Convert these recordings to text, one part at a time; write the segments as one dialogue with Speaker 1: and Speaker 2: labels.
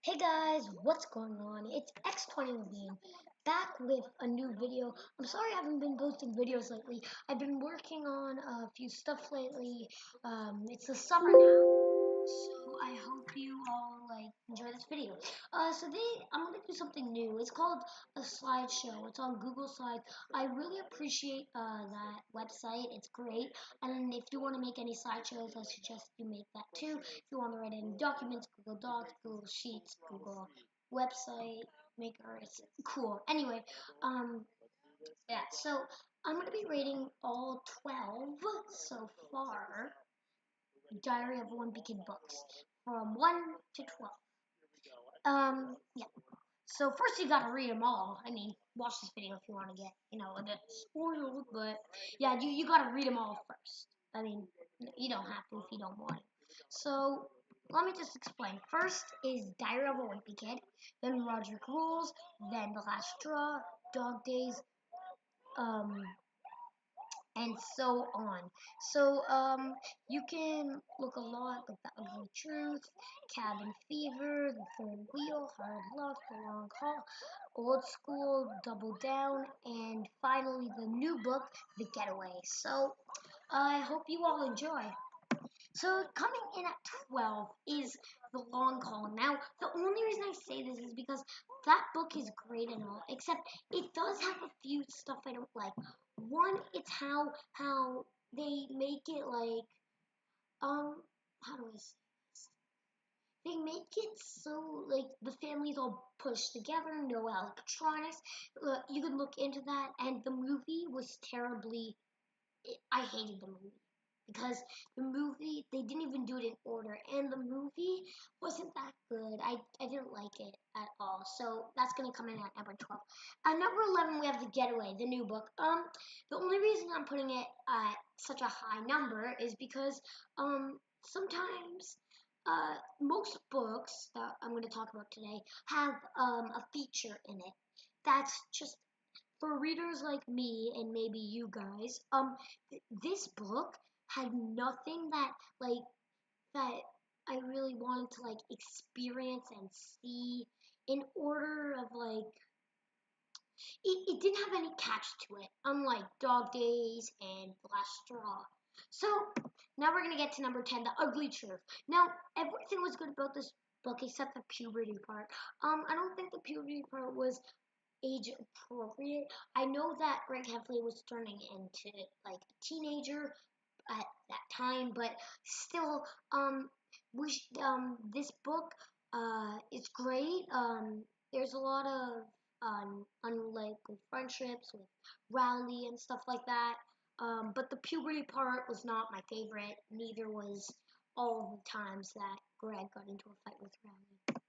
Speaker 1: Hey guys, what's going on? It's X20 back with a new video. I'm sorry I haven't been posting videos lately. I've been working on a few stuff lately. It's the summer now, so I hope you all enjoy this video. I'm gonna do something new. It's called a slideshow. It's on Google Slides. I really appreciate that website. It's great. And if you want to make any slideshows, I suggest you make that too. If you want to write any documents, Google Docs, Google Sheets, Google Website Maker. It's cool. Anyway, yeah. So I'm gonna be rating all 12 so far. Diary of a Wimpy Kid books from 1 to 12. Yeah. So first you gotta read them all. I mean, watch this video if you want to get, a bit spoiled, but yeah, you gotta read them all first. I mean, you don't have to if you don't want to. So let me just explain. First is Diary of a Wimpy Kid, then Roger Rules, then The Last Straw, Dog Days, um, and so on. You can look a lot like The Ugly Truth, Cabin Fever, The Third Wheel, Hard Luck, The Long Haul, Old School, Double Down, and finally the new book, The Getaway. So I hope you all enjoy. So coming in at 12 is The Long Haul. Now, the only reason I say this is because that book is great and all, except it does have a few stuff I don't like. One, it's how they make it how do I say this? They make it so the family's all pushed together, no electronics. You can look into that, and the movie was terribly. I hated the movie because the movie they didn't even do it in order, and the movie wasn't that good. I didn't like it at all. So that's gonna come in at number 12. At number 11 we have The Getaway, the new book. The only reason I'm putting it at such a high number is because sometimes most books that I'm going to talk about today have a feature in it that's just for readers like me and maybe you guys, this book had nothing that I really wanted to experience and see in order of it didn't have any catch to it, unlike Dog Days and The Last Straw. So now we're gonna get to number 10, The Ugly Truth. Now everything was good about this book except the puberty part. I don't think the puberty part was age appropriate. I know that Greg Heffley was turning into a teenager at that time, but still, this book is great. There's a lot of unlikely friendships with Rowley and stuff like that. But the puberty part was not my favorite. Neither was all the times that Greg got into a fight with Rowley.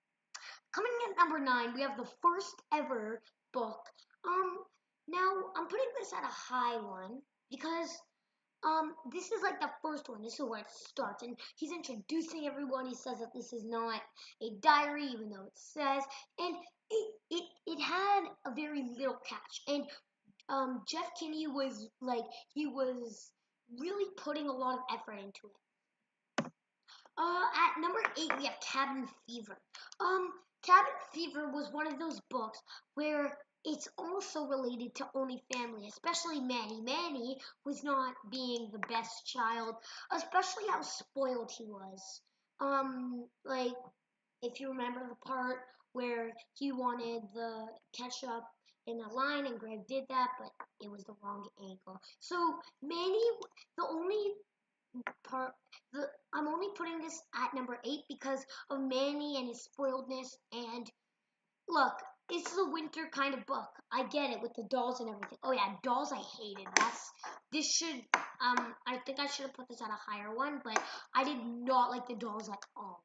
Speaker 1: Coming in at number 9, we have the first ever book. Now I'm putting this at a high one because this is the first one. This is where it starts, and he's introducing everyone. He says that this is not a diary, even though it says, and it had a very little catch. And Jeff Kinney was he was really putting a lot of effort into it. At number 8, we have Cabin Fever. Cabin Fever was one of those books where it's also related to only family, especially Manny. Manny was not being the best child, especially how spoiled he was. If you remember the part where he wanted the ketchup in a line and Greg did that, but it was the wrong angle. So Manny, the only part I'm only putting this at number 8 because of Manny and his spoiledness. And look, it's a winter kind of book. I get it with the dolls and everything. Oh yeah, dolls I hated. This should I think I should have put this at a higher one, but I did not like the dolls at all.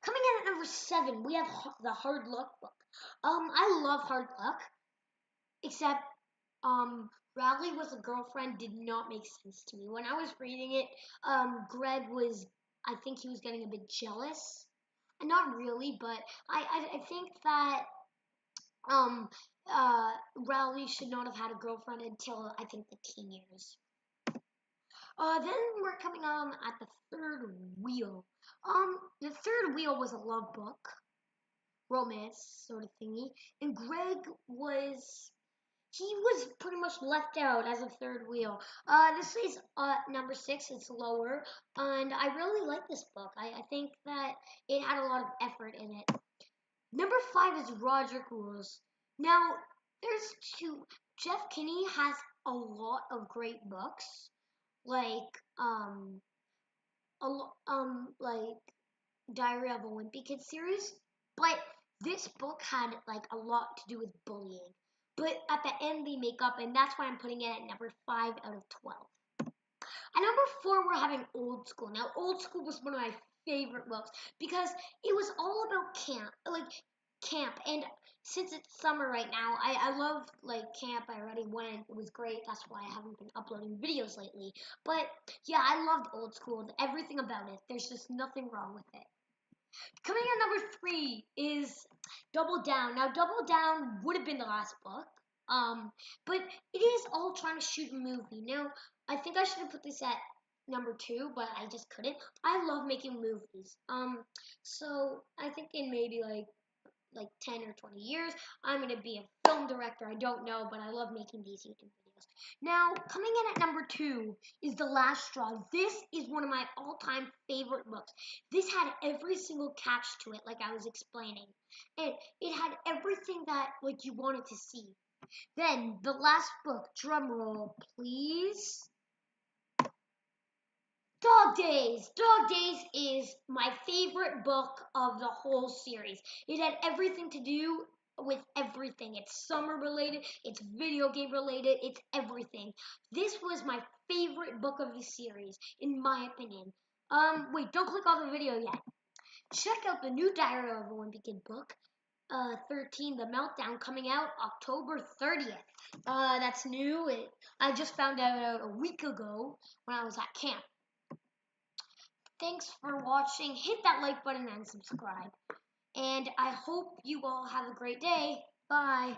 Speaker 1: Coming in at number 7, we have the Hard Luck book. I love Hard Luck, except Rowley with a girlfriend did not make sense to me. When I was reading it, Greg was, I think he was getting a bit jealous. And not really, but I think that Rowley should not have had a girlfriend until I think the teen years. Then we're coming on at the third wheel. The third wheel was a love book. romance sort of thingy, and Greg was he was pretty much left out as a third wheel. This is number 6. It's lower, and I really like this book. I think that it had a lot of effort in it. Number 5 is Roger Rules. Now, there's two. Jeff Kinney has a lot of great books, like like Diary of a Wimpy Kid series, but this book had like a lot to do with bullying. But at the end they make up, and that's why I'm putting it at number 5 out of 12. At number 4 we're having Old School. Now Old School was one of my favorite books because it was all about camp, and since it's summer right now, I love like camp. I already went. It was great. That's why I haven't been uploading videos lately. But yeah, I loved Old School. Everything about it. There's just nothing wrong with it. Coming at number 3 is Double Down. Now, Double Down would have been the last book, but it is all trying to shoot a movie. Now, I think I should have put this at number 2, but I just couldn't. I love making movies. So I think in maybe like 10 or 20 years, I'm going to be a film director. I don't know, but I love making these YouTube videos. Now, coming in at number 2 is The Last Straw. This is one of my all-time favorite books. This had every single catch to it, like I was explaining. And it had everything that like you wanted to see. Then, the last book, drum roll, please. Dog Days! Dog Days is my favorite book of the whole series. It had everything to do with everything. It's summer related, it's video game related, it's everything. This was my favorite book of the series, in my opinion. Wait, don't click off the video yet. Check out the new Diary of a Wimpy Kid book, 13, The Meltdown, coming out October 30th. That's new. I just found out a week ago when I was at camp. Thanks for watching. Hit that like button and subscribe. And I hope you all have a great day. Bye.